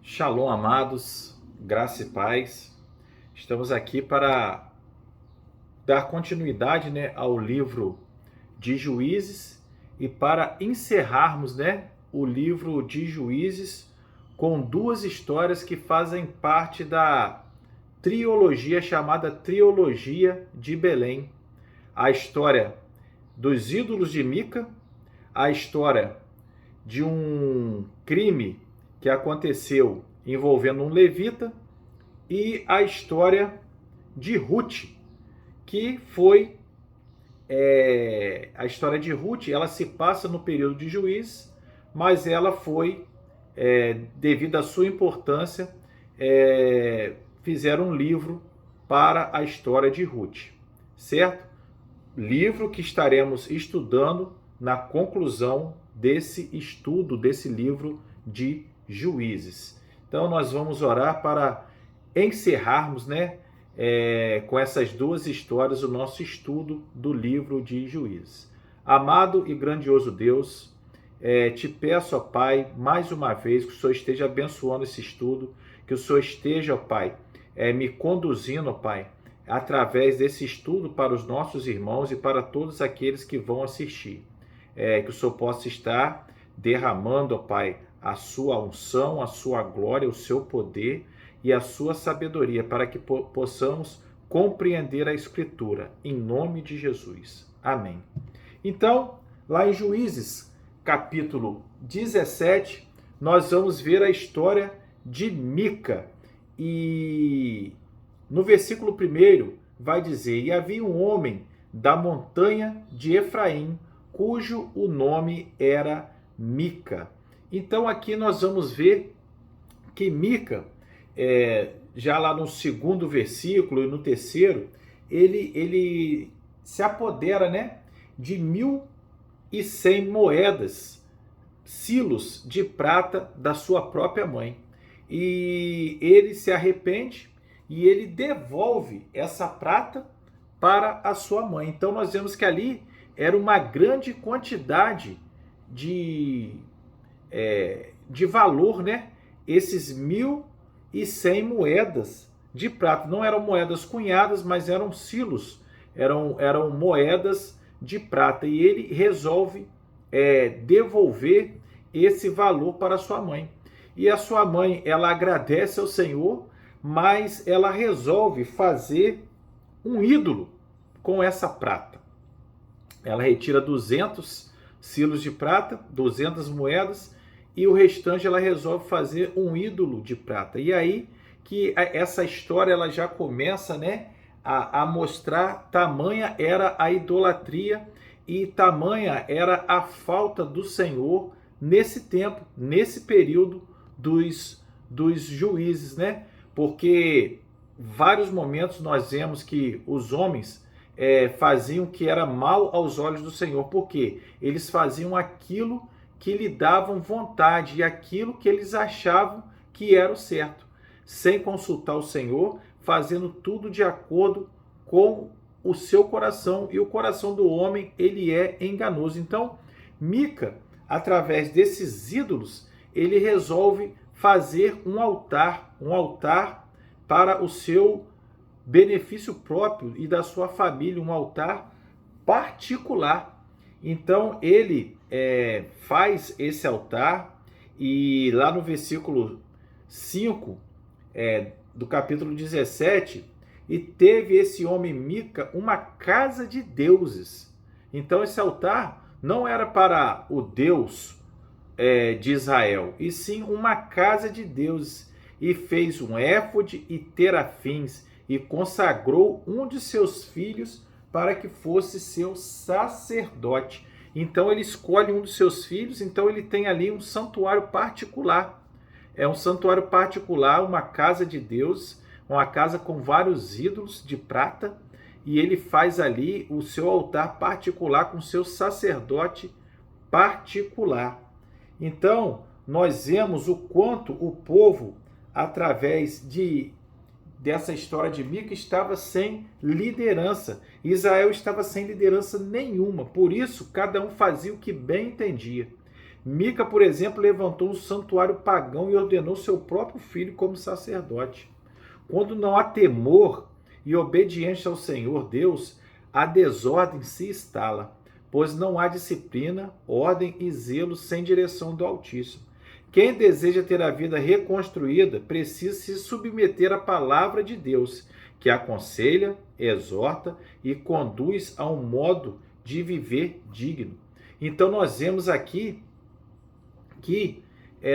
Shalom, amados, graça e paz. Estamos aqui para dar continuidade, ao livro de Juízes e para encerrarmos, o livro de Juízes com duas histórias que fazem parte da trilogia chamada Trilogia de Belém. A história dos ídolos de Mica, a história de um crime que aconteceu envolvendo um levita e a história de Ruth, que foi a história de Ruth. Ela se passa no período de Juízes, mas ela foi, devido à sua importância, fizeram um livro para a história de Ruth, certo? Livro que estaremos estudando na conclusão desse estudo, desse livro de Juízes. Então nós vamos orar para encerrarmos, com essas duas histórias o nosso estudo do livro de Juízes. Amado e grandioso Deus, te peço, ó Pai, mais uma vez que o Senhor esteja abençoando esse estudo, que o Senhor esteja, ó Pai, me conduzindo, ó Pai, através desse estudo para os nossos irmãos e para todos aqueles que vão assistir. Que o Senhor possa estar derramando, ó Pai, a sua unção, a sua glória, o seu poder e a sua sabedoria, para que possamos compreender a Escritura, em nome de Jesus. Amém. Então, lá em Juízes, capítulo 17, nós vamos ver a história de Mica. E no versículo 1 vai dizer: E havia um homem da montanha de Efraim, cujo o nome era Mica. Então aqui nós vamos ver que Mica, já lá no segundo versículo e no terceiro, ele se apodera, de 1.100 moedas, silos de prata da sua própria mãe. E ele se arrepende e ele devolve essa prata para a sua mãe. Então nós vemos que ali era uma grande quantidade de valor, esses 1.100 moedas de prata. Não eram moedas cunhadas, mas eram silos, eram moedas de prata. E ele resolve devolver esse valor para a sua mãe. E a sua mãe, ela agradece ao Senhor, mas ela resolve fazer um ídolo com essa prata. Ela retira 200 silos de prata, 200 moedas, e o restante ela resolve fazer um ídolo de prata. E aí que essa história ela já começa, a mostrar tamanha era a idolatria e tamanha era a falta do Senhor nesse tempo, nesse período dos juízes, Porque vários momentos nós vemos que os homens faziam o que era mal aos olhos do Senhor, porque eles faziam aquilo que lhe davam vontade e aquilo que eles achavam que era o certo, sem consultar o Senhor, fazendo tudo de acordo com o seu coração, e o coração do homem, ele é enganoso. Então, Mica, através desses ídolos, ele resolve fazer um altar para o seu benefício próprio e da sua família, um altar particular. Então ele faz esse altar, e lá no versículo 5 do capítulo 17, e teve esse homem Mica uma casa de deuses. Então esse altar não era para o Deus de Israel, e sim uma casa de deuses, e fez um éfode e terafins, e consagrou um de seus filhos para que fosse seu sacerdote. Então ele escolhe um dos seus filhos, então ele tem ali um santuário particular. É um santuário particular, uma casa de Deus, uma casa com vários ídolos de prata, e ele faz ali o seu altar particular com seu sacerdote particular. Então, nós vemos o quanto o povo, através dessa história de Mica, estava sem liderança. Israel estava sem liderança nenhuma. Por isso, cada um fazia o que bem entendia. Mica, por exemplo, levantou um santuário pagão e ordenou seu próprio filho como sacerdote. Quando não há temor e obediência ao Senhor Deus, a desordem se instala, pois não há disciplina, ordem e zelo sem direção do Altíssimo. Quem deseja ter a vida reconstruída precisa se submeter à palavra de Deus, que aconselha, exorta e conduz a um modo de viver digno. Então nós vemos aqui que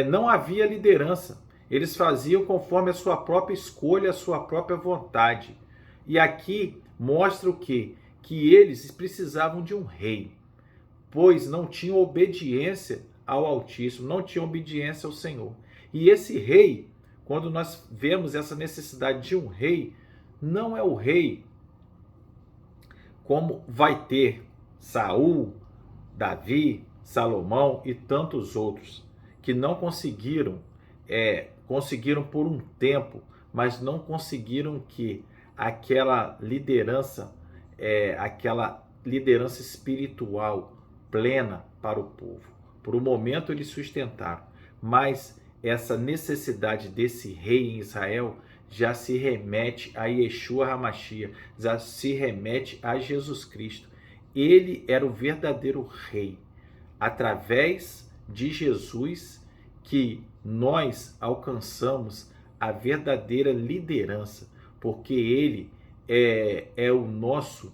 não havia liderança. Eles faziam conforme a sua própria escolha, a sua própria vontade. E aqui mostra o quê? Que eles precisavam de um rei, pois não tinham obediência ao Altíssimo, não tinham obediência ao Senhor. E esse rei, quando nós vemos essa necessidade de um rei, não é o rei como vai ter Saul, Davi, Salomão e tantos outros, que não conseguiram por um tempo, mas não conseguiram que aquela liderança espiritual plena para o povo. Por um momento eles sustentaram, mas essa necessidade desse rei em Israel já se remete a Yeshua HaMashiach, já se remete a Jesus Cristo. Ele era o verdadeiro rei. Através de Jesus que nós alcançamos a verdadeira liderança, porque ele é o nosso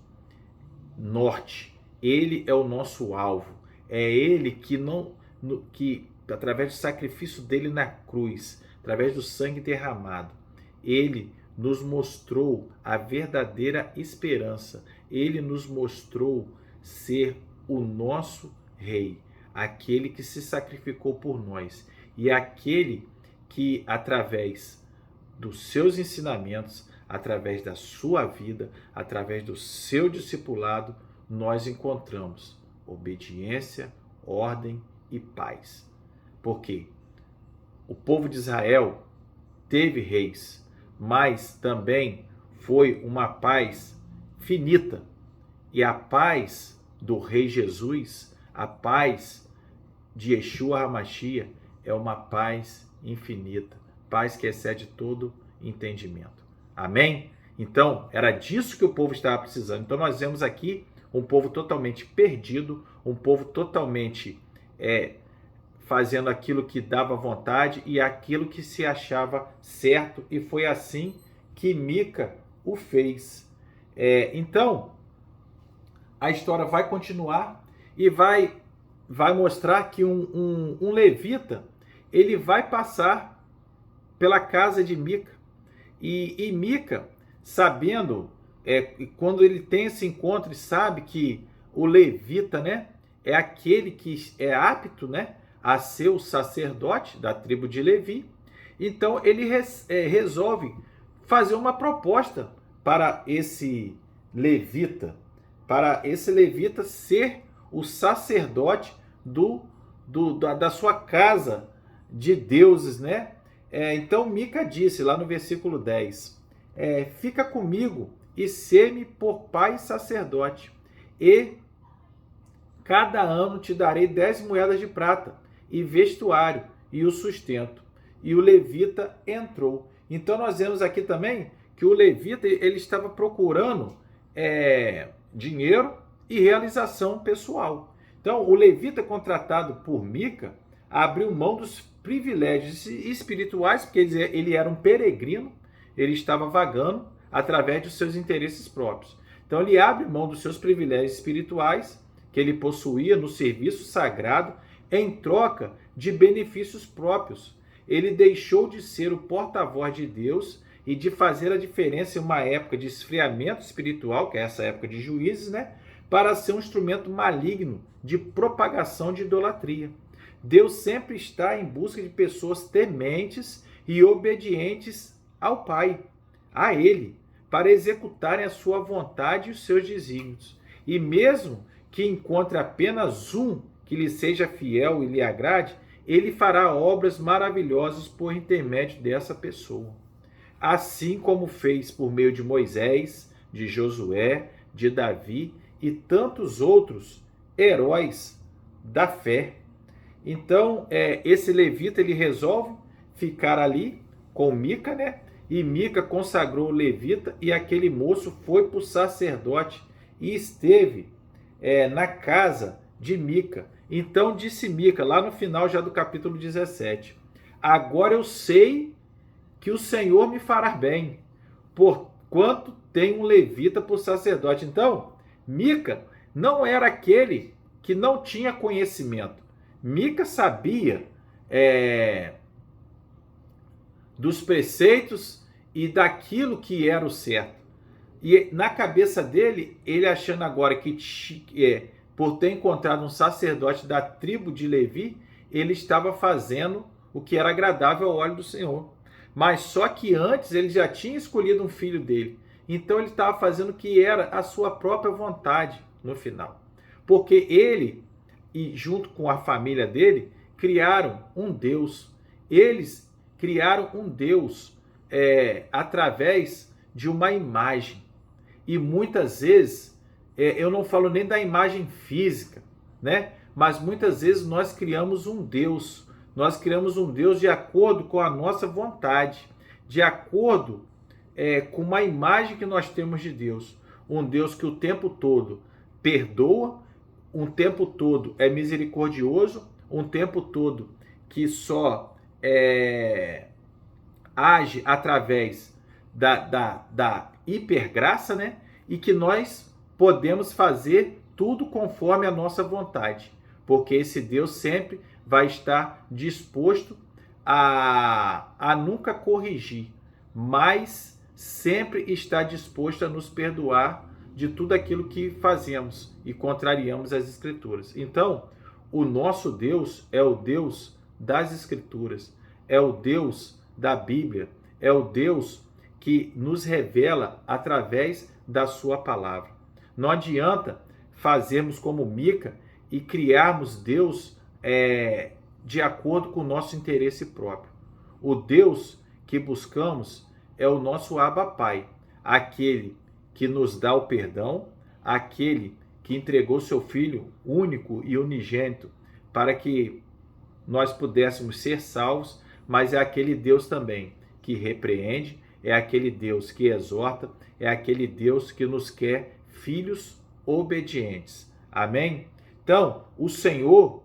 norte, ele é o nosso alvo, é ele que através do sacrifício dele na cruz, através do sangue derramado, ele nos mostrou a verdadeira esperança, ele nos mostrou ser o nosso rei, aquele que se sacrificou por nós e aquele que através dos seus ensinamentos, através da sua vida, através do seu discipulado, nós encontramos obediência, ordem e paz. Porque o povo de Israel teve reis, mas também foi uma paz finita. E a paz do rei Jesus, a paz de Yeshua HaMashiach, é uma paz infinita, paz que excede todo entendimento. Amém? Então, era disso que o povo estava precisando. Então, nós vemos aqui um povo totalmente perdido, um povo totalmente fazendo aquilo que dava vontade e aquilo que se achava certo, e foi assim que Mica o fez. Então, a história vai continuar e vai mostrar que um levita, ele vai passar pela casa de Mica, e Mica, sabendo, quando ele tem esse encontro e sabe que o levita, né, é aquele que é apto, né, a ser o sacerdote da tribo de Levi, então ele resolve fazer uma proposta para esse levita ser o sacerdote da sua casa de deuses, né? Então Mica disse lá no versículo 10, fica comigo e sê-me por pai e sacerdote, e cada ano te darei 10 moedas de prata, e vestuário, e o sustento. E o levita entrou. Então nós vemos aqui também que o levita ele estava procurando dinheiro e realização pessoal. Então o levita contratado por Mica abriu mão dos privilégios espirituais, porque ele era um peregrino, ele estava vagando através dos seus interesses próprios. Então ele abre mão dos seus privilégios espirituais que ele possuía no serviço sagrado em troca de benefícios próprios. Ele deixou de ser o porta-voz de Deus e de fazer a diferença em uma época de esfriamento espiritual, que é essa época de Juízes, né, para ser um instrumento maligno de propagação de idolatria. Deus sempre está em busca de pessoas tementes e obedientes ao Pai, a Ele, para executarem a sua vontade e os seus desígnios. E mesmo que encontre apenas um que lhe seja fiel e lhe agrade, ele fará obras maravilhosas por intermédio dessa pessoa. Assim como fez por meio de Moisés, de Josué, de Davi e tantos outros heróis da fé. Então, esse levita, ele resolve ficar ali com Mica, né? E Mica consagrou o levita e aquele moço foi para o sacerdote e esteve na casa de Mica. Então disse Mica, lá no final já do capítulo 17, agora eu sei que o Senhor me fará bem, porquanto tem um levita por sacerdote. Então, Mica não era aquele que não tinha conhecimento. Mica sabia dos preceitos e daquilo que era o certo. E na cabeça dele, ele achando agora que por ter encontrado um sacerdote da tribo de Levi, ele estava fazendo o que era agradável ao olho do Senhor. Mas só que antes ele já tinha escolhido um filho dele. Então ele estava fazendo o que era a sua própria vontade no final. Porque ele, e junto com a família dele, criaram um Deus. Eles criaram um Deus através de uma imagem. E muitas vezes, eu não falo nem da imagem física, né? Mas muitas vezes nós criamos um Deus. Nós criamos um Deus de acordo com a nossa vontade, de acordo com uma imagem que nós temos de Deus. Um Deus que o tempo todo perdoa, um tempo todo é misericordioso, um tempo todo que só age através da hipergraça, né? E que nós podemos fazer tudo conforme a nossa vontade, porque esse Deus sempre vai estar disposto a nunca corrigir, mas sempre está disposto a nos perdoar de tudo aquilo que fazemos e contrariamos as Escrituras. Então, o nosso Deus é o Deus das Escrituras, é o Deus da Bíblia, é o Deus que nos revela através da sua palavra. Não adianta fazermos como Mica e criarmos Deus de acordo com o nosso interesse próprio. O Deus que buscamos é o nosso Abba Pai, aquele que nos dá o perdão, aquele que entregou seu Filho único e unigênito para que nós pudéssemos ser salvos, mas é aquele Deus também que repreende, é aquele Deus que exorta, é aquele Deus que nos quer filhos obedientes. Amém? Então, o Senhor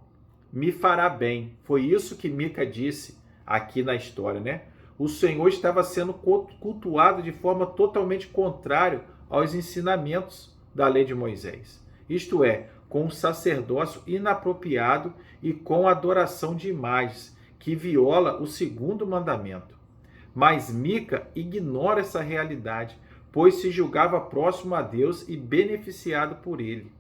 me fará bem. Foi isso que Mica disse aqui na história, né? O Senhor estava sendo cultuado de forma totalmente contrária aos ensinamentos da lei de Moisés. Isto é, com um sacerdócio inapropriado e com adoração de imagens, que viola o segundo mandamento. Mas Mica ignora essa realidade, pois se julgava próximo a Deus e beneficiado por ele.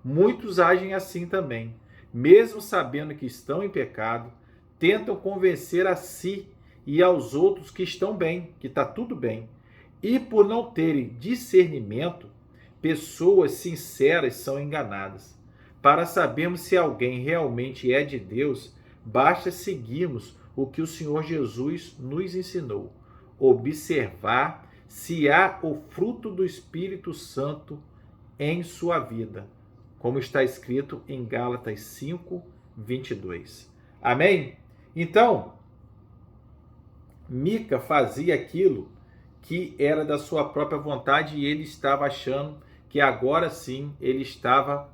Muitos agem assim também, mesmo sabendo que estão em pecado, tentam convencer a si e aos outros que estão bem, que está tudo bem. E por não terem discernimento, pessoas sinceras são enganadas. Para sabermos se alguém realmente é de Deus, basta seguirmos o que o Senhor Jesus nos ensinou. Observar se há o fruto do Espírito Santo em sua vida, como está escrito em Gálatas 5, 22. Amém? Então, Mica fazia aquilo que era da sua própria vontade e ele estava achando que agora sim ele estava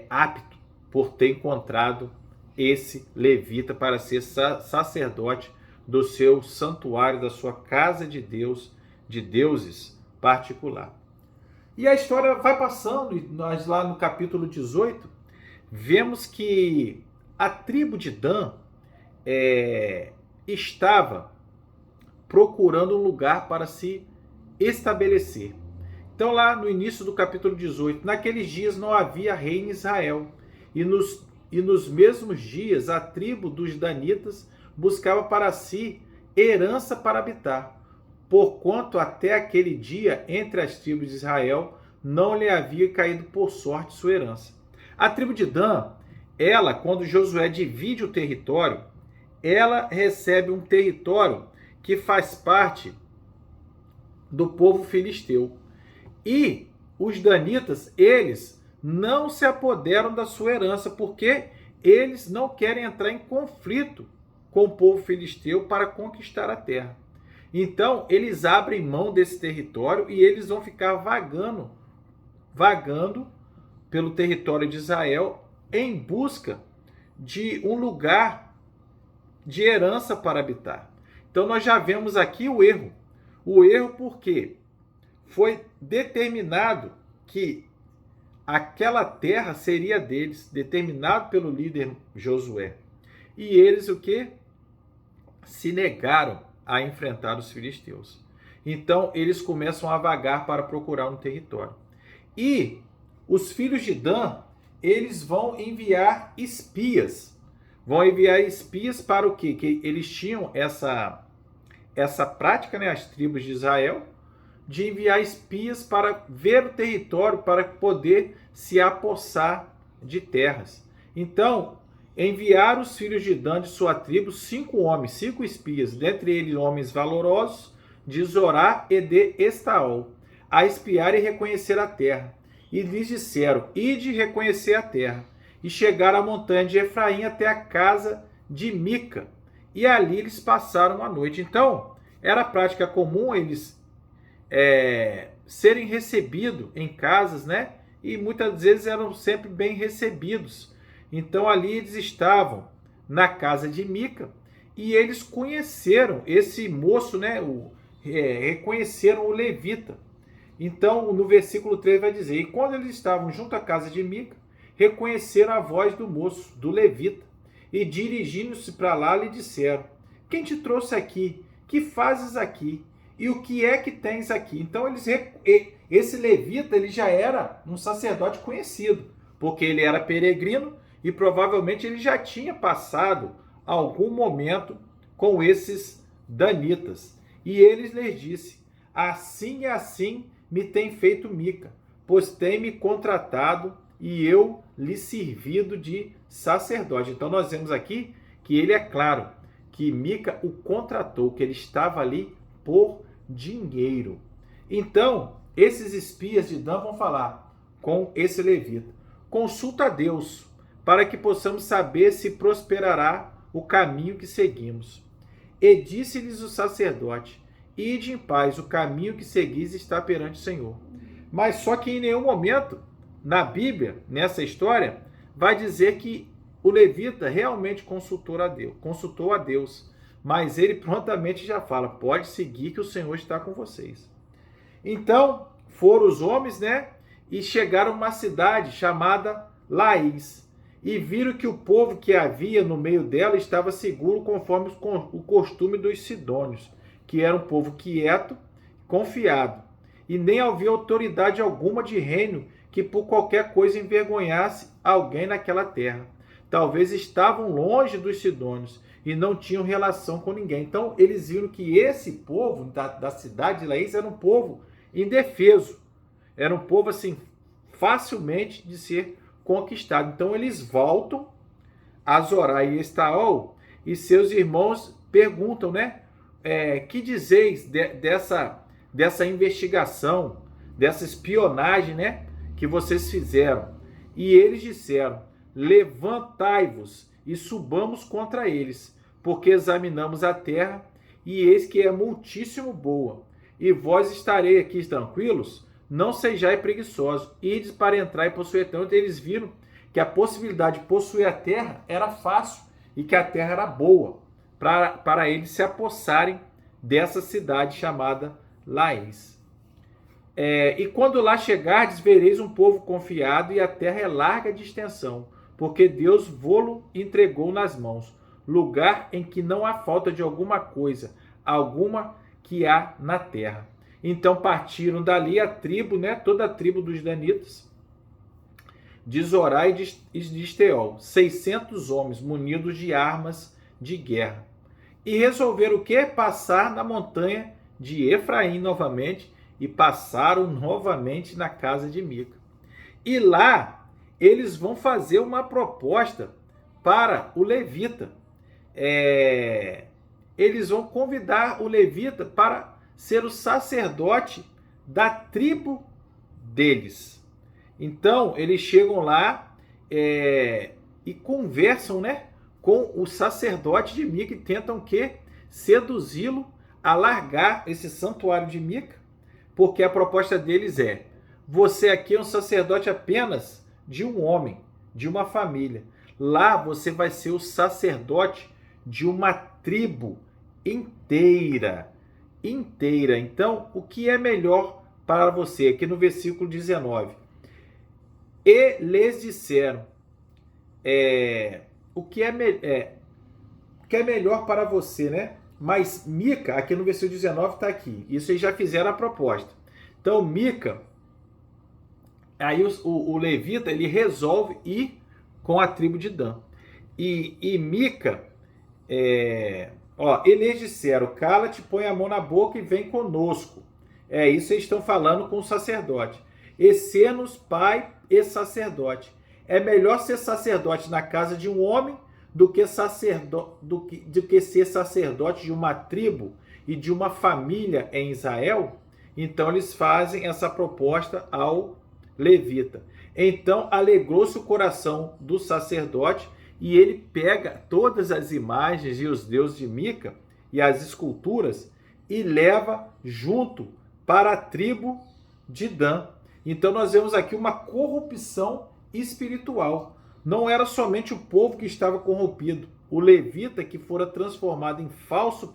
apto por ter encontrado esse levita para ser sacerdote do seu santuário, da sua casa de Deus, de deuses particular. E a história vai passando, e nós lá no capítulo 18, vemos que a tribo de Dan estava procurando um lugar para se estabelecer. Então lá no início do capítulo 18, naqueles dias não havia rei em Israel, e nos mesmos dias a tribo dos danitas buscava para si herança para habitar, porquanto até aquele dia entre as tribos de Israel não lhe havia caído por sorte sua herança. A tribo de Dan, ela, quando Josué divide o território, ela recebe um território que faz parte do povo filisteu. E os danitas, eles não se apoderam da sua herança, porque eles não querem entrar em conflito com o povo filisteu para conquistar a terra. Então, eles abrem mão desse território e eles vão ficar vagando pelo território de Israel em busca de um lugar de herança para habitar. Então, nós já vemos aqui o erro. O erro porque foi determinado que aquela terra seria deles, determinado pelo líder Josué. E eles o quê? Se negaram a enfrentar os filisteus. Então, eles começam a vagar para procurar um território. E os filhos de Dan, eles vão enviar espias. Vão enviar espias para o quê? Que eles tinham essa prática, né, as tribos de Israel, de enviar espias para ver o território, para poder se apossar de terras. Então, enviaram os filhos de Dan de sua tribo 5 homens, 5 espias, dentre eles homens valorosos, de Zorá e de Estaol, a espiar e reconhecer a terra. E lhes disseram: ide reconhecer a terra. E chegaram à montanha de Efraim até a casa de Mica. E ali eles passaram a noite. Então, era prática comum eles serem recebidos em casas, né? E muitas vezes eram sempre bem recebidos. Então ali eles estavam na casa de Mica e eles conheceram esse moço, né? Reconheceram o levita. Então no versículo 3 vai dizer: e quando eles estavam junto à casa de Mica, reconheceram a voz do moço, do levita, e dirigindo-se para lá lhe disseram: quem te trouxe aqui? Que fazes aqui? E o que é que tens aqui? Então esse levita ele já era um sacerdote conhecido, porque ele era peregrino e provavelmente ele já tinha passado algum momento com esses danitas. E ele lhes disse: assim e assim me tem feito Mica, pois tem me contratado e eu lhe servido de sacerdote. Então nós vemos aqui que ele é claro que Mica o contratou, que ele estava ali por dinheiro. Então, esses espias de Dan vão falar com esse levita: consulta a Deus, para que possamos saber se prosperará o caminho que seguimos. E disse-lhes o sacerdote: ide em paz, o caminho que seguis está perante o Senhor. Mas só que em nenhum momento, na Bíblia, nessa história, vai dizer que o levita realmente consultou a Deus. Mas ele prontamente já fala: pode seguir que o Senhor está com vocês. Então, foram os homens, né? E chegaram a uma cidade chamada Laís. E viram que o povo que havia no meio dela estava seguro conforme o costume dos sidônios, que era um povo quieto, confiado. E nem havia autoridade alguma de reino que por qualquer coisa envergonhasse alguém naquela terra. Talvez estavam longe dos sidônios e não tinham relação com ninguém. Então, eles viram que esse povo da cidade de Laís era um povo indefeso. Era um povo, assim, facilmente de ser conquistado. Então, eles voltam a Zorá e Estaol e seus irmãos perguntam, né? Que dizeis dessa investigação, dessa espionagem, né? Que vocês fizeram. E eles disseram: levantai-vos e subamos contra eles, porque examinamos a terra, e eis que é muitíssimo boa. E vós estarei aqui tranquilos, não sejais preguiçosos, ides para entrar e possuir. Então eles viram que a possibilidade de possuir a terra era fácil, e que a terra era boa, para eles se apossarem dessa cidade chamada Laís. E quando lá chegardes, vereis um povo confiado, e a terra é larga de extensão, porque Deus vô-lo entregou nas mãos, lugar em que não há falta de alguma coisa, alguma que há na terra. Então partiram dali a tribo, né, toda a tribo dos danitas, de Zorá e de Esteol, 600 homens munidos de armas de guerra. E resolveram o quê? Passar na montanha de Efraim novamente, e passaram novamente na casa de Mica. E lá eles vão fazer uma proposta para o levita. Eles vão convidar o levita para ser o sacerdote da tribo deles. Então, eles chegam lá e conversam, né, com o sacerdote de Mica e tentam seduzi-lo a largar esse santuário de Mica, porque a proposta deles é: você aqui é um sacerdote apenas de um homem, de uma família. Lá você vai ser o sacerdote de uma tribo inteira. Inteira. Então, o que é melhor para você? Aqui no versículo 19. E lhes disseram, o que é melhor para você, né? Mas Mica, aqui no versículo 19 está aqui. Isso eles já fizeram a proposta. Então, Mica, aí o levita, ele resolve ir com a tribo de Dan. E Mica, eles disseram: cala-te, põe a mão na boca e vem conosco. Isso eles estão falando com o sacerdote. E ser-nos pai e sacerdote. É melhor ser sacerdote na casa de um homem do que ser sacerdote de uma tribo e de uma família em Israel. Então eles fazem essa proposta ao levita. Então alegrou-se o coração do sacerdote e ele pega todas as imagens e os deuses de Mica e as esculturas e leva junto para a tribo de Dan. Então nós vemos aqui uma corrupção espiritual. Não era somente o povo que estava corrompido. O levita, que fora transformado em falso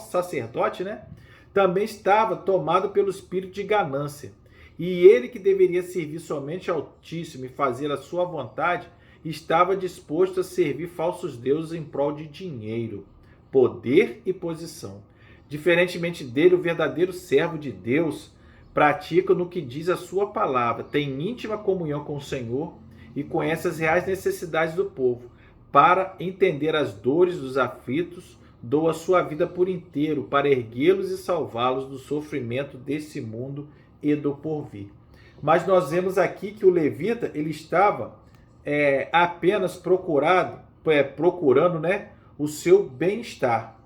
sacerdote, né, também estava tomado pelo espírito de ganância. E ele, que deveria servir somente ao Altíssimo e fazer a sua vontade, estava disposto a servir falsos deuses em prol de dinheiro, poder e posição. Diferentemente dele, o verdadeiro servo de Deus pratica no que diz a sua palavra, tem íntima comunhão com o Senhor e conhece as reais necessidades do povo. Para entender as dores dos aflitos, doa sua vida por inteiro para erguê-los e salvá-los do sofrimento desse mundo e do porvir. Mas nós vemos aqui que o levita, ele estava apenas procurando, né, o seu bem-estar,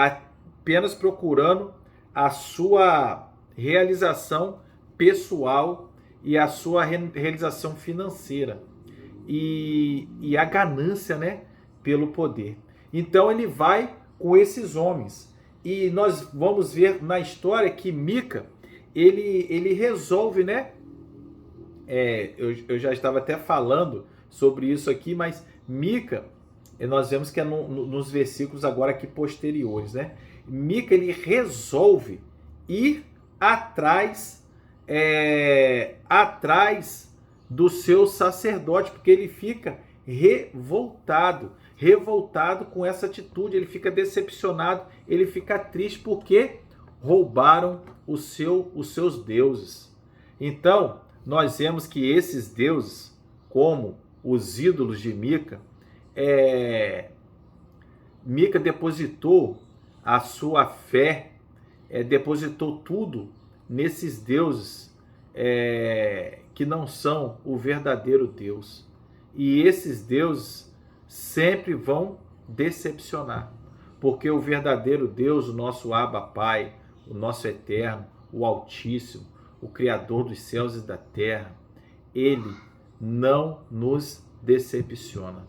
apenas procurando a sua realização pessoal e a sua realização financeira e a ganância, né, pelo poder. Então ele vai com esses homens e nós vamos ver na história que Mica ele resolve, né? Eu já estava até falando sobre isso aqui, mas Mica, nós vemos que é nos versículos agora aqui posteriores, né? Mica, ele resolve ir atrás do seu sacerdote, porque ele fica revoltado com essa atitude, ele fica decepcionado, ele fica triste porque roubaram os seus deuses. Então, nós vemos que esses deuses, como os ídolos de Mica, Mica depositou a sua fé, depositou tudo nesses deuses que não são o verdadeiro Deus. E esses deuses sempre vão decepcionar, porque o verdadeiro Deus, o nosso Abba Pai, o nosso Eterno, o Altíssimo, o Criador dos céus e da terra, ele não nos decepciona.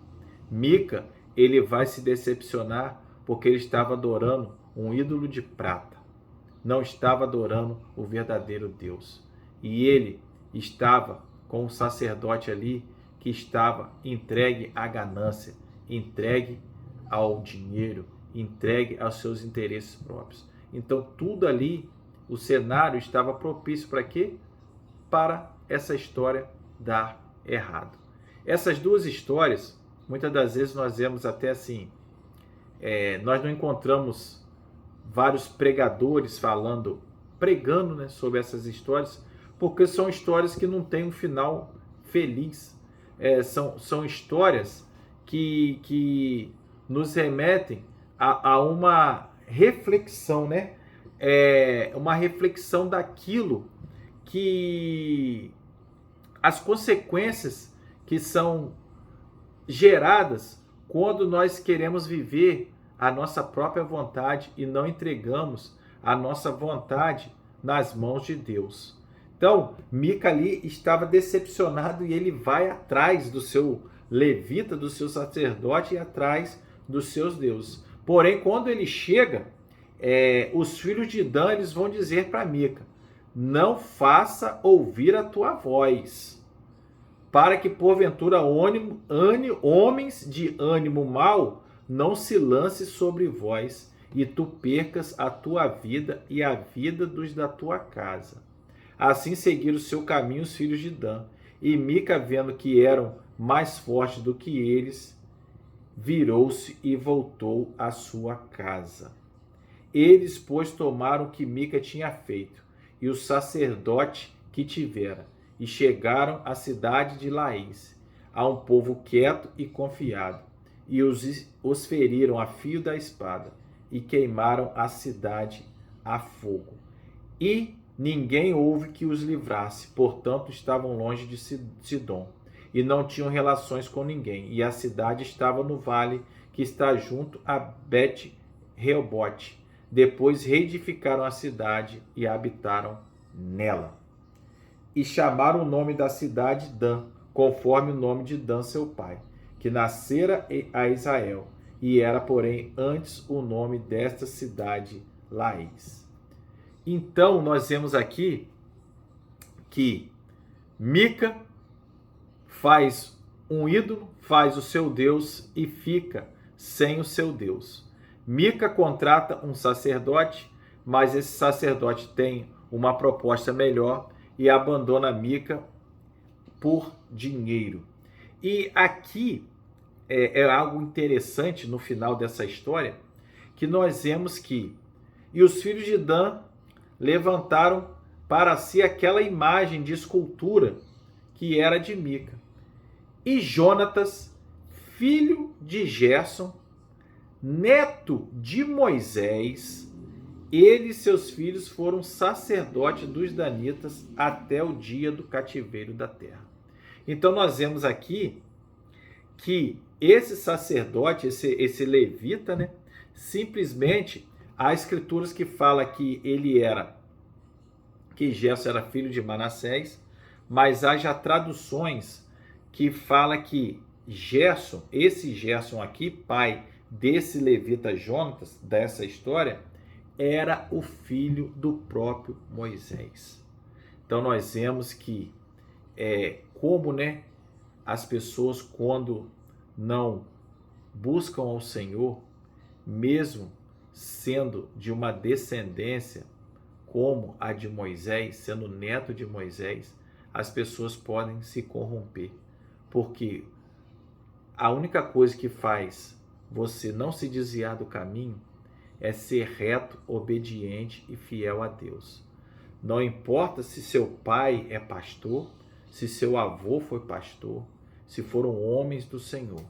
Mica, ele vai se decepcionar porque ele estava adorando um ídolo de prata, não estava adorando o verdadeiro Deus. E ele estava com um sacerdote ali que estava entregue à ganância, entregue ao dinheiro, entregue aos seus interesses próprios. Então tudo ali, o cenário estava propício para quê? Para essa história dar errado. Essas duas histórias, muitas das vezes nós vemos até assim, nós não encontramos vários pregadores pregando, né, sobre essas histórias, porque são histórias que não têm um final feliz. São histórias que nos remetem a uma reflexão, né? Uma reflexão daquilo que as consequências que são geradas quando nós queremos viver a nossa própria vontade e não entregamos a nossa vontade nas mãos de Deus. Então, Mica ali estava decepcionado e ele vai atrás do seu levita, do seu sacerdote e atrás dos seus deuses. Porém, quando ele chega, os filhos de Dan eles vão dizer para Mica: não faça ouvir a tua voz, para que porventura homens de ânimo mau não se lance sobre vós, e tu percas a tua vida e a vida dos da tua casa. Assim seguiram o seu caminho os filhos de Dan, e Mica, vendo que eram mais fortes do que eles, virou-se e voltou à sua casa. Eles, pois, tomaram o que Mica tinha feito, e o sacerdote que tivera, e chegaram à cidade de Laís, a um povo quieto e confiado, e os feriram a fio da espada, e queimaram a cidade a fogo. E ninguém houve que os livrasse, portanto estavam longe de Sidom, e não tinham relações com ninguém, e a cidade estava no vale que está junto a Bet-Reobote. Depois reedificaram a cidade e habitaram nela. E chamaram o nome da cidade Dan, conforme o nome de Dan seu pai, que nascera a Israel, e era, porém, antes o nome desta cidade Laís. Então, nós vemos aqui que Mica faz um ídolo, faz o seu Deus e fica sem o seu Deus. Mica contrata um sacerdote, mas esse sacerdote tem uma proposta melhor e abandona Mica por dinheiro. E aqui é algo interessante no final dessa história, que nós vemos que e os filhos de Dan levantaram para si aquela imagem de escultura que era de Mica. E Jonatas, filho de Gerson, neto de Moisés, ele e seus filhos foram sacerdotes dos danitas até o dia do cativeiro da terra. Então nós vemos aqui que esse sacerdote, esse levita, né, simplesmente há escrituras que falam que que Gerson era filho de Manassés, mas há já traduções que falam que Gerson, esse Gerson aqui, pai desse levita Jonatas, dessa história, era o filho do próprio Moisés. Então nós vemos que como, né, as pessoas quando não buscam ao Senhor, mesmo sendo de uma descendência como a de Moisés, sendo neto de Moisés, as pessoas podem se corromper, porque a única coisa que faz você não se desviar do caminho é ser reto, obediente e fiel a Deus. Não importa se seu pai é pastor, se seu avô foi pastor, se foram homens do Senhor.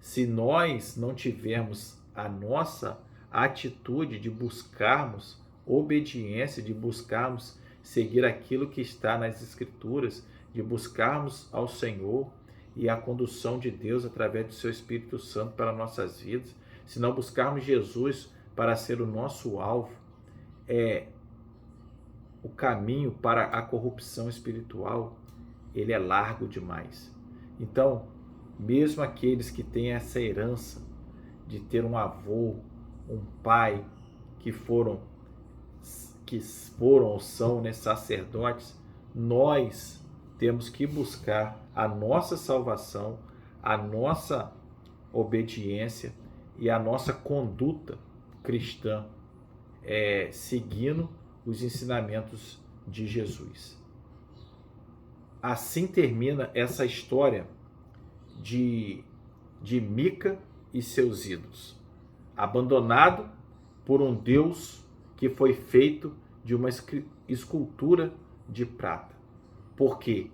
Se nós não tivermos a nossa atitude de buscarmos obediência, de buscarmos seguir aquilo que está nas Escrituras, de buscarmos ao Senhor e a condução de Deus através do seu Espírito Santo para nossas vidas, se não buscarmos Jesus para ser o nosso alvo, o caminho para a corrupção espiritual, ele é largo demais. Então, mesmo aqueles que têm essa herança de ter um avô, um pai, que foram ou são, né, sacerdotes, nós temos que buscar a nossa salvação, a nossa obediência e a nossa conduta cristã, seguindo os ensinamentos de Jesus. Assim termina essa história de Mica e seus ídolos, abandonado por um Deus que foi feito de uma escultura de prata, porque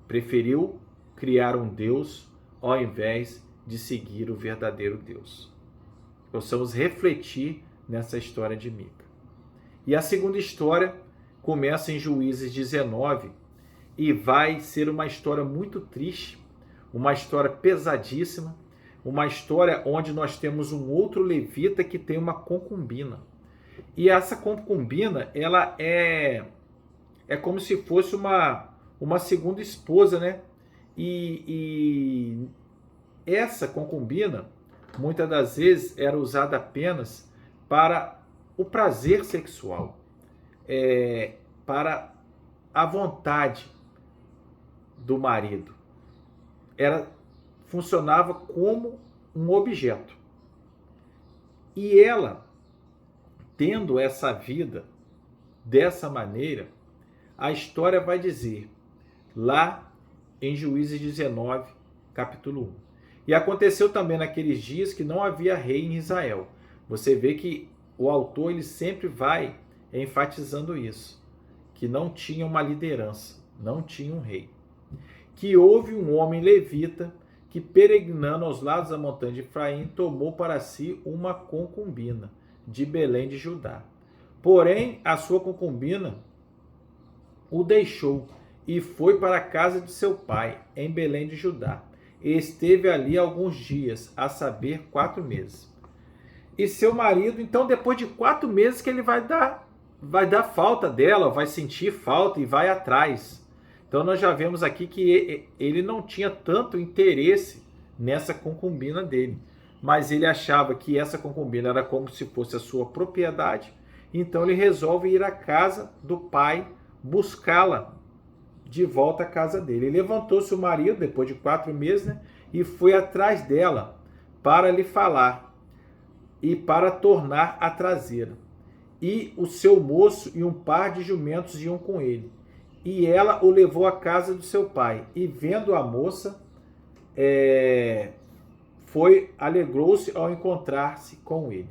preferiu criar um Deus ao invés de seguir o verdadeiro Deus. Possamos refletir nessa história de Mica. E a segunda história começa em Juízes 19 e vai ser uma história muito triste, uma história pesadíssima, uma história onde nós temos um outro levita que tem uma concubina. E essa concubina, ela é como se fosse uma segunda esposa, né? E essa concubina, muitas das vezes, era usada apenas para o prazer sexual, para a vontade do marido. Funcionava como um objeto. E ela, tendo essa vida dessa maneira, a história vai dizer, lá em Juízes 19, capítulo 1. E aconteceu também naqueles dias que não havia rei em Israel. Você vê que o autor ele sempre vai enfatizando isso, que não tinha uma liderança, não tinha um rei. Que houve um homem levita que, peregrinando aos lados da montanha de Efraim, tomou para si uma concubina de Belém de Judá. Porém, a sua concubina o deixou e foi para a casa de seu pai, em Belém de Judá. E esteve ali alguns dias, a saber, 4 meses. E seu marido, então, depois de 4 meses que ele vai dar falta dela, vai sentir falta e vai atrás. Então nós já vemos aqui que ele não tinha tanto interesse nessa concubina dele, mas ele achava que essa concubina era como se fosse a sua propriedade, então ele resolve ir à casa do pai buscá-la de volta à casa dele. E levantou-se o marido, depois de 4 meses, né, e foi atrás dela para lhe falar e para tornar a trazê-la. E o seu moço e um par de jumentos iam com ele. E ela o levou à casa do seu pai. E vendo a moça, alegrou-se ao encontrar-se com ele.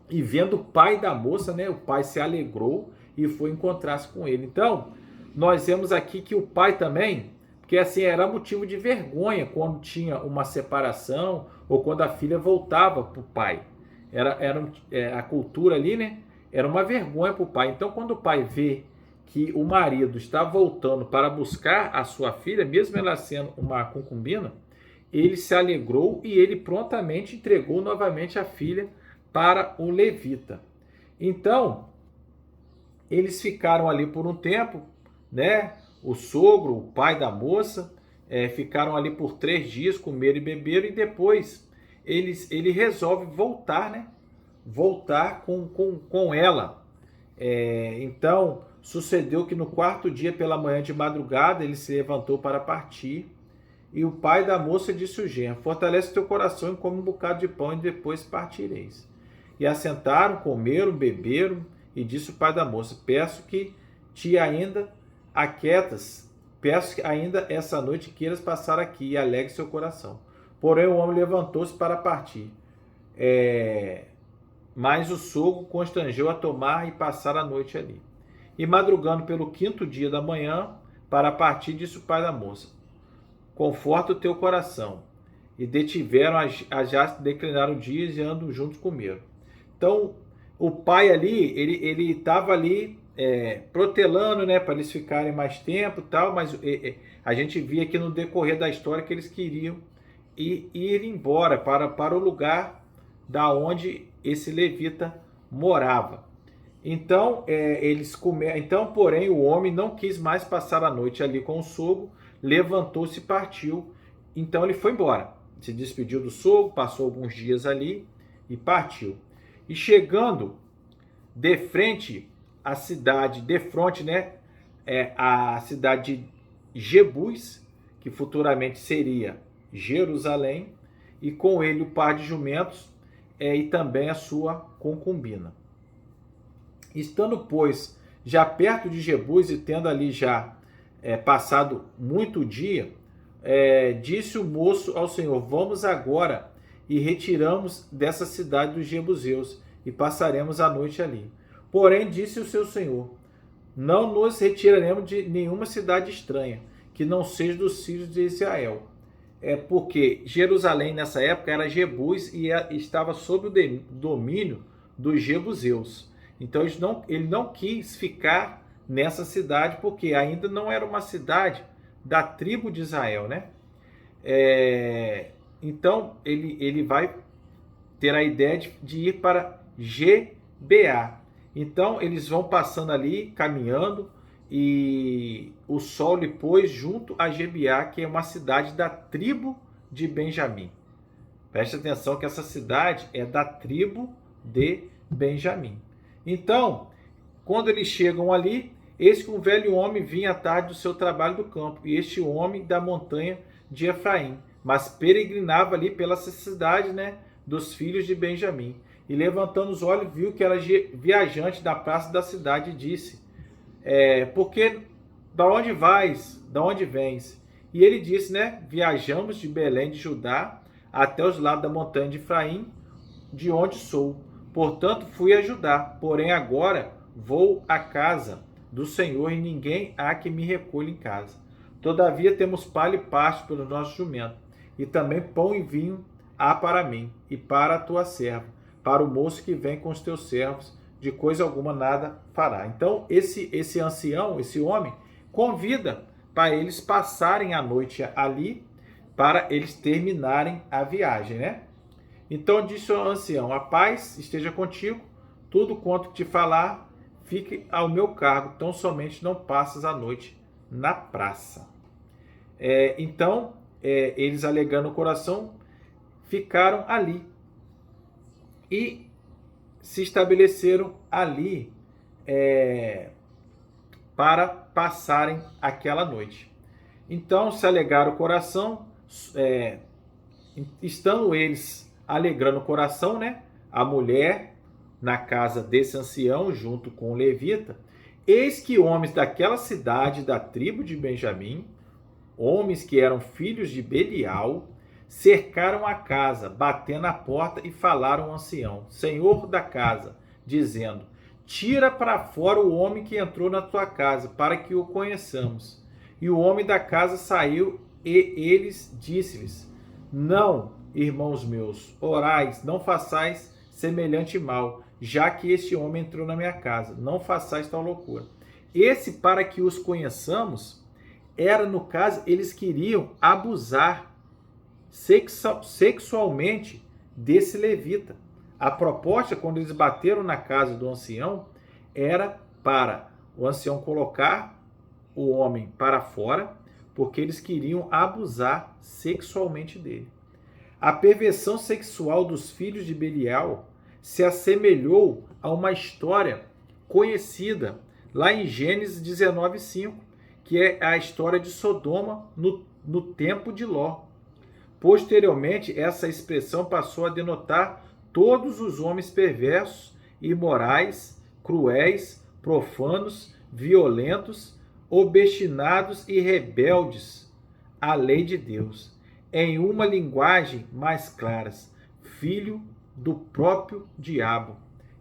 E vendo o pai da moça, né, o pai se alegrou e foi encontrar-se com ele. Então, nós vemos aqui que o pai também, porque assim era motivo de vergonha quando tinha uma separação ou quando a filha voltava para o pai. A cultura ali, né, era uma vergonha para o pai. Então, quando o pai vê que o marido está voltando para buscar a sua filha, mesmo ela sendo uma concubina, ele se alegrou e ele prontamente entregou novamente a filha para o levita. Então, eles ficaram ali por um tempo, né? O sogro, o pai da moça, ficaram ali por 3 dias, comeram e beberam, e depois ele resolve voltar, né? Voltar com ela. Então, sucedeu que no 4º dia pela manhã de madrugada, ele se levantou para partir, e o pai da moça disse ao genro: fortalece teu coração e come um bocado de pão, e depois partireis. E assentaram, comeram, beberam, e disse o pai da moça: peço que ainda essa noite queiras passar aqui, e alegre seu coração. Porém o homem levantou-se para partir. Mas o sogro constrangeu a tomar e passar a noite ali. E madrugando pelo 5º dia da manhã, para partir, disse o pai da moça: conforta o teu coração. E detiveram a já declinaram dias e andam juntos comeram. Então, o pai ali, ele estava ali protelando, né, para eles ficarem mais tempo e tal, mas a gente via aqui no decorrer da história que eles queriam ir embora para o lugar da onde esse levita morava. Então, porém, o homem não quis mais passar a noite ali com o sogro, levantou-se e partiu. Então ele foi embora, se despediu do sogro, passou alguns dias ali e partiu. E chegando de frente à cidade, né, a cidade de Jebus, que futuramente seria Jerusalém, e com ele o par de jumentos e também a sua concubina. Estando, pois, já perto de Jebus e tendo ali já passado muito dia, disse o moço ao Senhor: vamos agora e retiramos dessa cidade dos jebuseus e passaremos a noite ali. Porém, disse o seu senhor: não nos retiraremos de nenhuma cidade estranha, que não seja dos filhos de Israel. Porque Jerusalém nessa época era Jebus e estava sob o domínio dos jebuseus. Então ele não quis ficar nessa cidade, porque ainda não era uma cidade da tribo de Israel, né? Então ele vai ter a ideia de ir para Gebeá. Então eles vão passando ali, caminhando, e o sol lhe pôs junto a Gebeá, que é uma cidade da tribo de Benjamim. Preste atenção que essa cidade é da tribo de Benjamim. Então, quando eles chegam ali, eis que um velho homem vinha à tarde do seu trabalho do campo, e este homem da montanha de Efraim, mas peregrinava ali pela cidade, né, dos filhos de Benjamim. E levantando os olhos, viu que era viajante da praça da cidade, e disse: porque da onde vais? Da onde vens? E ele disse, né, viajamos de Belém de Judá até os lados da montanha de Efraim, de onde sou. Portanto, fui a Judá, porém agora vou à casa do Senhor, e ninguém há que me recolha em casa. Todavia temos palha e pasto pelo nosso jumento, e também pão e vinho há para mim, e para a tua serva, para o moço que vem com os teus servos, de coisa alguma nada fará. Então, esse ancião, esse homem, convida para eles passarem a noite ali, para eles terminarem a viagem, né? Então disse o ancião: a paz esteja contigo, tudo quanto te falar, fique ao meu cargo, tão somente não passas a noite na praça. Então, eles, alegando o coração, ficaram ali e se estabeleceram ali para passarem aquela noite. Então, se alegaram o coração, estando eles alegrando o coração, né? A mulher na casa desse ancião, junto com o levita, eis que homens daquela cidade, da tribo de Benjamim, homens que eram filhos de Belial, cercaram a casa, batendo a porta, e falaram ao ancião, senhor da casa, dizendo: tira para fora o homem que entrou na tua casa, para que o conheçamos. E o homem da casa saiu, e eles disse-lhes: não, irmãos meus, orais, não façais semelhante mal, já que este homem entrou na minha casa, não façais tal loucura. Esse, para que os conheçamos, era, no caso, eles queriam abusar sexualmente desse levita. A proposta, quando eles bateram na casa do ancião, era para o ancião colocar o homem para fora, porque eles queriam abusar sexualmente dele. A perversão sexual dos filhos de Belial se assemelhou a uma história conhecida lá em Gênesis 19:5, que é a história de Sodoma no tempo de Ló. Posteriormente, essa expressão passou a denotar todos os homens perversos, imorais, cruéis, profanos, violentos, obstinados e rebeldes à lei de Deus, em uma linguagem mais clara, filho do próprio diabo.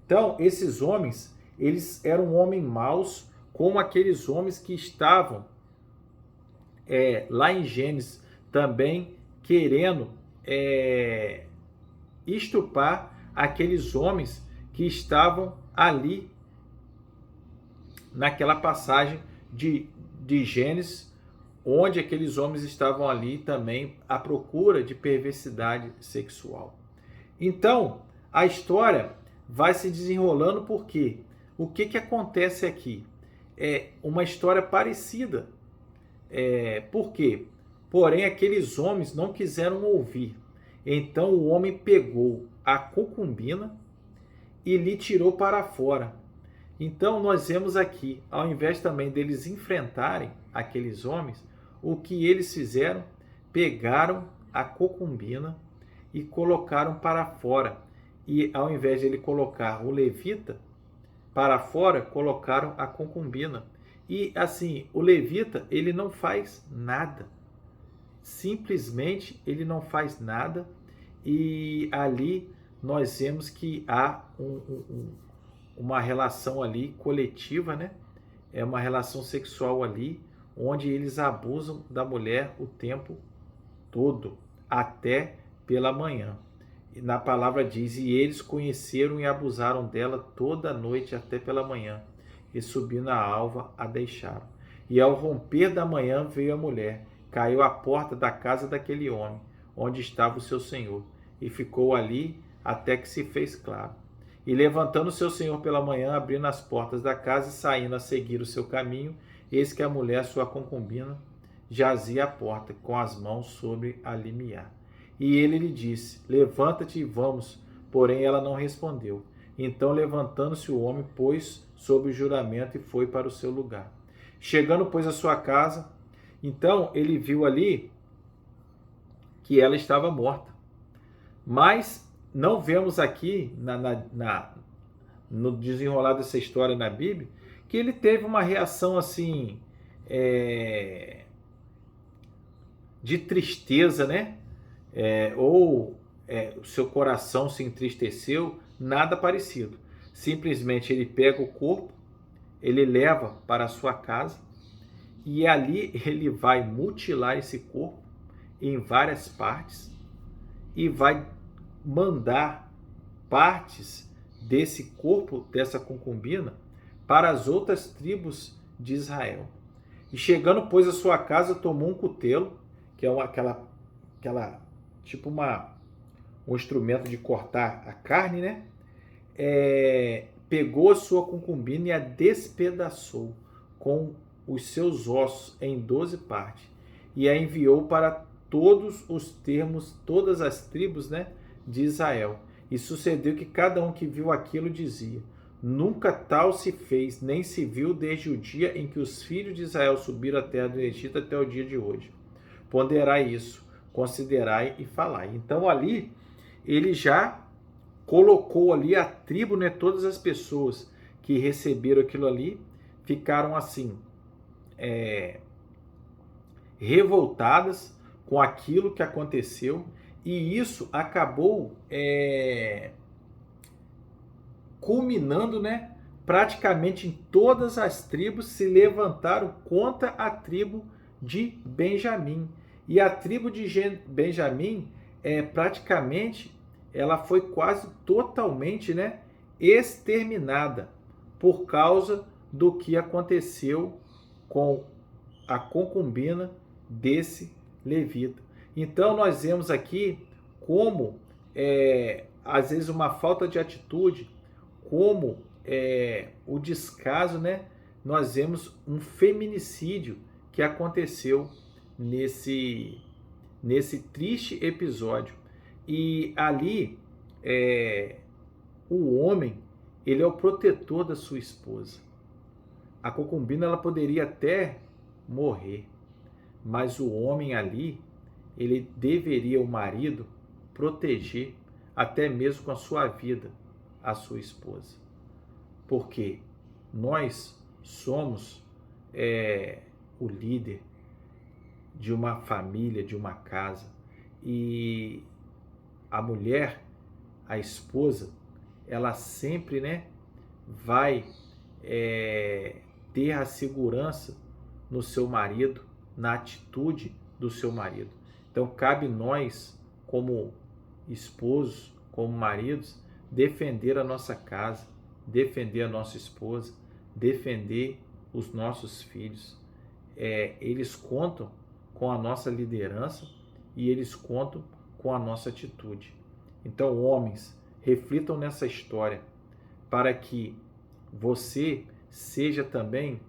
Então, esses homens, eles eram homens maus, como aqueles homens que estavam lá em Gênesis também querendo estuprar aqueles homens que estavam ali naquela passagem de Gênesis, onde aqueles homens estavam ali também à procura de perversidade sexual. Então, a história vai se desenrolando, porque o que acontece aqui? É uma história parecida. Por quê? Porém, aqueles homens não quiseram ouvir. Então o homem pegou a concubina e lhe tirou para fora. Então nós vemos aqui, ao invés também deles enfrentarem aqueles homens, o que eles fizeram? Pegaram a concubina e colocaram para fora. E ao invés de ele colocar o levita para fora, colocaram a concubina. E assim, o levita, ele não faz nada. Simplesmente ele não faz nada. E ali nós vemos que há uma relação ali coletiva, né? É uma relação sexual ali, onde eles abusam da mulher o tempo todo, até pela manhã. E na palavra diz: e eles conheceram e abusaram dela toda a noite até pela manhã, e subindo a alva a deixaram. E ao romper da manhã veio a mulher, caiu à porta da casa daquele homem, onde estava o seu senhor, e ficou ali até que se fez claro. E levantando o seu senhor pela manhã, abrindo as portas da casa e saindo a seguir o seu caminho, eis que a mulher, sua concubina, jazia à porta, com as mãos sobre a limiar. E ele lhe disse: levanta-te e vamos. Porém ela não respondeu. Então, levantando-se o homem, pôs sob o juramento e foi para o seu lugar. Chegando, pois, à sua casa, então ele viu ali que ela estava morta. Mas não vemos aqui, no desenrolar dessa história na Bíblia, que ele teve uma reação assim, de tristeza, né? O seu coração se entristeceu, nada parecido. Simplesmente ele pega o corpo, ele leva para a sua casa e ali ele vai mutilar esse corpo em várias partes e vai mandar partes desse corpo, dessa concubina, para as outras tribos de Israel. E chegando, pois, à sua casa, tomou um cutelo, que é tipo um instrumento de cortar a carne, né? Pegou a sua concubina e a despedaçou com os seus ossos em 12 partes e a enviou para todas as tribos, né, de Israel. E sucedeu que cada um que viu aquilo dizia: nunca tal se fez, nem se viu desde o dia em que os filhos de Israel subiram à terra do Egito até o dia de hoje. Ponderai isso, considerai e falai. Então ali ele já colocou ali a tribo, né, todas as pessoas que receberam aquilo ali ficaram assim, revoltadas com aquilo que aconteceu, e isso acabou culminando, né, praticamente em todas as tribos se levantaram contra a tribo de Benjamim. E a tribo de Benjamim, praticamente, ela foi quase totalmente, né, exterminada por causa do que aconteceu com a concubina desse levita. Então nós vemos aqui como, às vezes, uma falta de atitude, como o descaso, né? Nós vemos um feminicídio que aconteceu nesse triste episódio. E ali, o homem, ele é o protetor da sua esposa. A concubina, ela poderia até morrer, mas o homem ali, ele deveria, o marido, proteger até mesmo com a sua vida a sua esposa. Porque nós somos o líder de uma família, de uma casa. E a mulher, a esposa, ela sempre, né, vai ter a segurança no seu marido, na atitude do seu marido. Então cabe nós, como esposos, como maridos, defender a nossa casa, defender a nossa esposa, defender os nossos filhos. Eles contam com a nossa liderança e eles contam com a nossa atitude. Então, homens, reflitam nessa história para que você seja também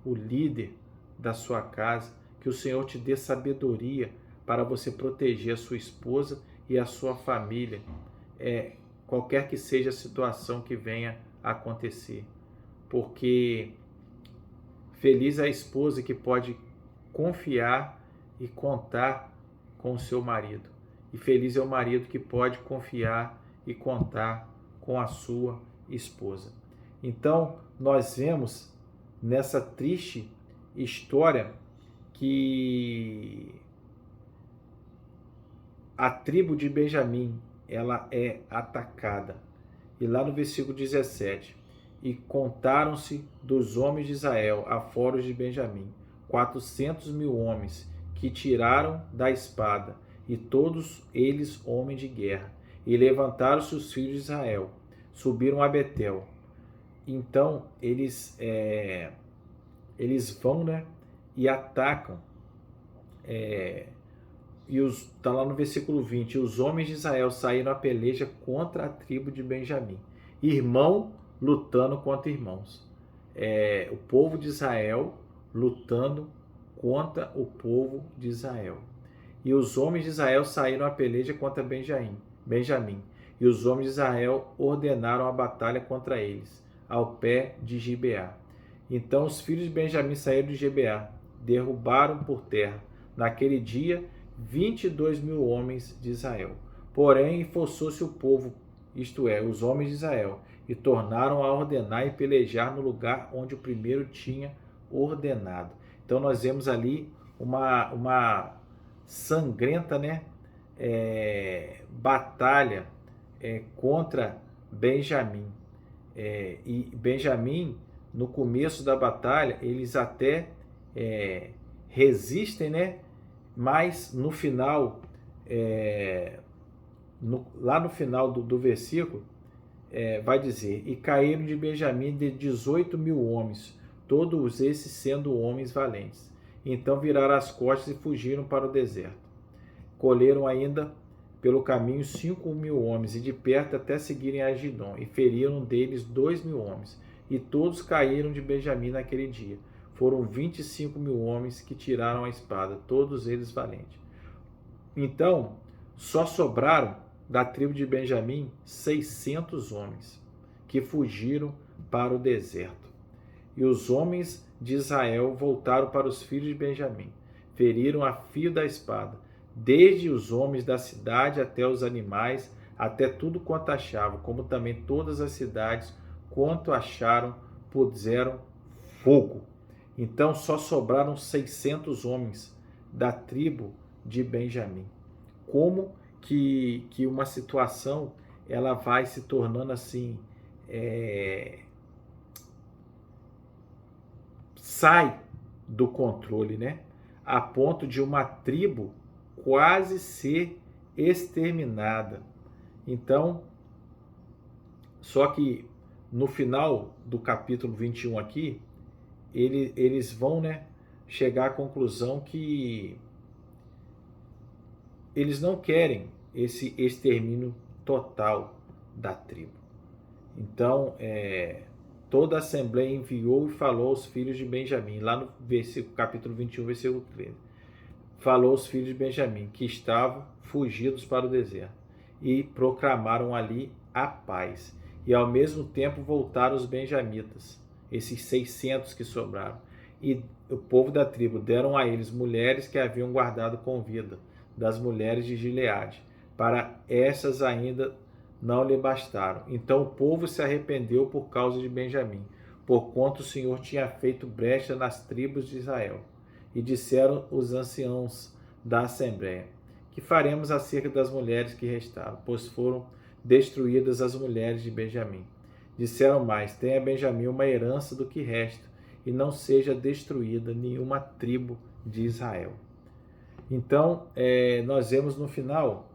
o líder da sua casa, que o Senhor te dê sabedoria para você proteger a sua esposa e a sua família, qualquer que seja a situação que venha a acontecer. Porque feliz é a esposa que pode confiar e contar com o seu marido. E feliz é o marido que pode confiar e contar com a sua esposa. Então, nós vemos nessa triste história que a tribo de Benjamim, ela é atacada. E lá no versículo 17, e contaram-se dos homens de Israel, aforos de Benjamim, 400.000 homens, que tiraram da espada, e todos eles homens de guerra. E levantaram-se os filhos de Israel, subiram a Betel. Então eles vão, né, e atacam. E está lá no versículo 20, os homens de Israel saíram a peleja contra a tribo de Benjamim, irmão lutando contra irmãos. O povo de Israel lutando contra o povo de Israel. E os homens de Israel saíram à peleja contra Benjamim. E os homens de Israel ordenaram a batalha contra eles, ao pé de Gibeá. Então os filhos de Benjamim saíram de Gibeá, derrubaram por terra, naquele dia, 22.000 homens de Israel. Porém, enforçou-se o povo, isto é, os homens de Israel, e tornaram a ordenar e pelejar no lugar onde o primeiro tinha ordenado. Então nós vemos ali uma sangrenta, batalha contra Benjamim. E Benjamim, no começo da batalha, eles até resistem, mas no final, lá no final do versículo, vai dizer: e caíram de Benjamim de 18.000 homens, todos esses sendo homens valentes. Então viraram as costas e fugiram para o deserto. Colheram ainda pelo caminho 5.000 homens, e de perto até seguirem a Gidom, e feriram deles 2.000 homens. E todos caíram de Benjamim naquele dia. Foram 25.000 homens que tiraram a espada, todos eles valentes. Então, só sobraram da tribo de Benjamim 600 homens, que fugiram para o deserto. E os homens de Israel voltaram para os filhos de Benjamim, feriram a fio da espada, desde os homens da cidade até os animais, até tudo quanto achavam, como também todas as cidades, quanto acharam, puseram fogo. Então só sobraram 600 homens da tribo de Benjamim. Como que uma situação ela vai se tornando assim, sai do controle, a ponto de uma tribo quase ser exterminada. Então, só que no final do capítulo 21 aqui, eles vão chegar à conclusão que eles não querem esse extermínio total da tribo. Então, toda a assembleia enviou e falou aos filhos de Benjamim, lá no capítulo 21, versículo 13. Falou aos filhos de Benjamim, que estavam fugidos para o deserto, e proclamaram ali a paz. E ao mesmo tempo voltaram os benjamitas, esses 600 que sobraram. E o povo da tribo deram a eles mulheres que haviam guardado com vida, das mulheres de Gileade, para essas ainda não lhe bastaram. Então o povo se arrependeu por causa de Benjamim, porquanto o Senhor tinha feito brecha nas tribos de Israel. E disseram os anciãos da assembleia: que faremos acerca das mulheres que restaram, pois foram destruídas as mulheres de Benjamim. Disseram mais: tenha Benjamim uma herança do que resta, e não seja destruída nenhuma tribo de Israel. Então, nós vemos no final,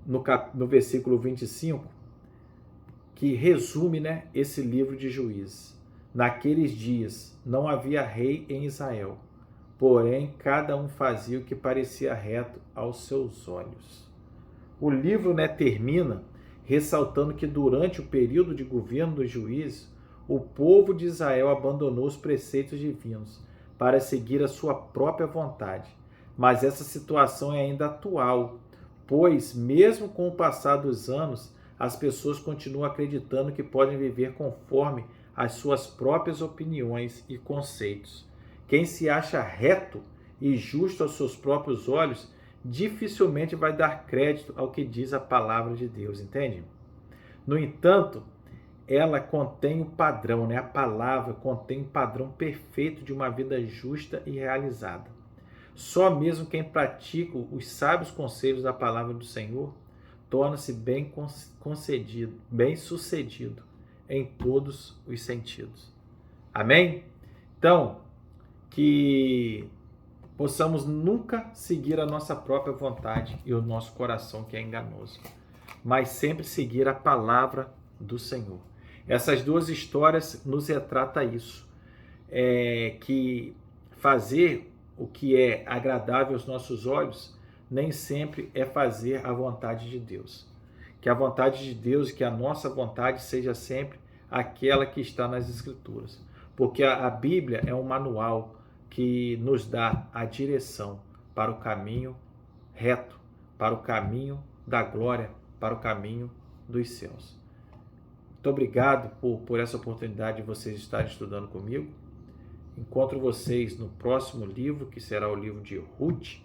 no versículo 25, que resume esse livro de Juízes. Naqueles dias não havia rei em Israel, porém cada um fazia o que parecia reto aos seus olhos. O livro termina ressaltando que durante o período de governo dos juízes, o povo de Israel abandonou os preceitos divinos para seguir a sua própria vontade. Mas essa situação é ainda atual, pois mesmo com o passar dos anos, as pessoas continuam acreditando que podem viver conforme as suas próprias opiniões e conceitos. Quem se acha reto e justo aos seus próprios olhos, dificilmente vai dar crédito ao que diz a palavra de Deus, entende? No entanto, ela contém o padrão, a palavra contém o padrão perfeito de uma vida justa e realizada. Só mesmo quem pratica os sábios conselhos da palavra do Senhor torna-se bem sucedido em todos os sentidos. Amém? Então, que possamos nunca seguir a nossa própria vontade e o nosso coração que é enganoso, mas sempre seguir a palavra do Senhor. Essas duas histórias nos retratam isso, que fazer o que é agradável aos nossos olhos nem sempre é fazer a vontade de Deus. Que a vontade de Deus e que a nossa vontade seja sempre aquela que está nas Escrituras. Porque a Bíblia é um manual que nos dá a direção para o caminho reto, para o caminho da glória, para o caminho dos céus. Muito obrigado por essa oportunidade de vocês estarem estudando comigo. Encontro vocês no próximo livro, que será o livro de Ruth,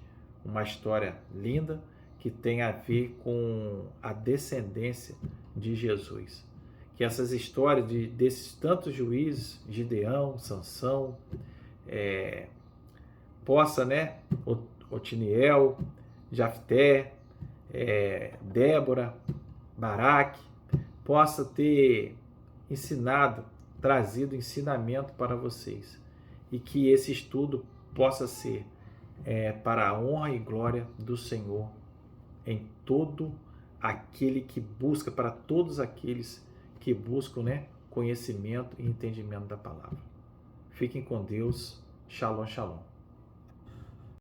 uma história linda que tem a ver com a descendência de Jesus. Que essas histórias desses tantos juízes, Gideão, Sansão, possa, né, Otiniel, Jafté, Débora, Baraque, possa ter ensinado, trazido ensinamento para vocês. E que esse estudo possa ser para a honra e glória do Senhor em todo aquele que busca, para todos aqueles que buscam, né, conhecimento e entendimento da palavra. Fiquem com Deus. Shalom, shalom.